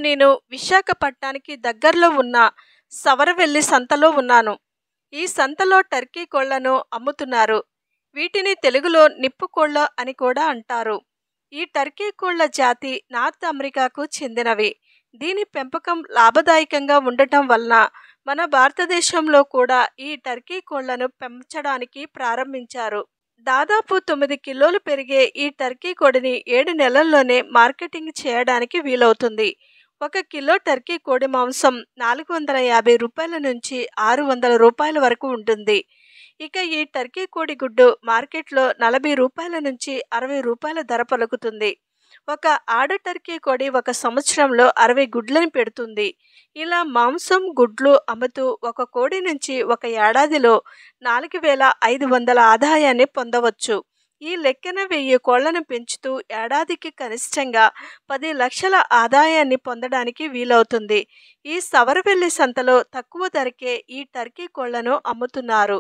నేను విశాఖపట్నానికి దగ్గరలో ఉన్న సవరవెల్లి సంతలో ఉన్నాను. ఈ సంతలో టర్కీ కోళ్లను అమ్ముతున్నారు. వీటిని తెలుగులో నిప్పు కోళ్ల అని కూడా అంటారు. ఈ టర్కీ కోళ్ల జాతి నార్త్ అమెరికాకు చెందినవి. దీని పెంపకం లాభదాయకంగా ఉండటం వలన మన భారతదేశంలో కూడా ఈ టర్కీ కోళ్లను పెంచడానికి ప్రారంభించారు. దాదాపు 9 కిలోలు పెరిగే ఈ టర్కీ కోడిని 7 నెలల్లోనే మార్కెటింగ్ చేయడానికి వీలవుతుంది. 1 కిలో టర్కీ కోడి మాంసం 450 రూపాయల నుంచి 600 రూపాయల వరకు ఉంటుంది. ఇక ఈ టర్కీ కోడి గుడ్డు మార్కెట్లో 40 రూపాయల నుంచి 60 రూపాయల ధర పలుకుతుంది. ఒక ఆడ టర్కీ కోడి 1 సంవత్సరంలో 60 గుడ్లను పెడుతుంది. ఇలా మాంసం, గుడ్లు అమ్ముతూ ఒక కోడి నుంచి ఒక ఏడాదిలో 4,500 ఆదాయాన్ని పొందవచ్చు. ఈ లెక్కన 1000 కోళ్లను పెంచుతూ ఏడాదికి కనిష్టంగా 10 లక్షల ఆదాయాన్ని పొందడానికి వీలవుతుంది. ఈ సవరవెల్లి సంతలో తక్కువ ధరకే ఈ టర్కీ కోళ్లను అమ్ముతున్నారు.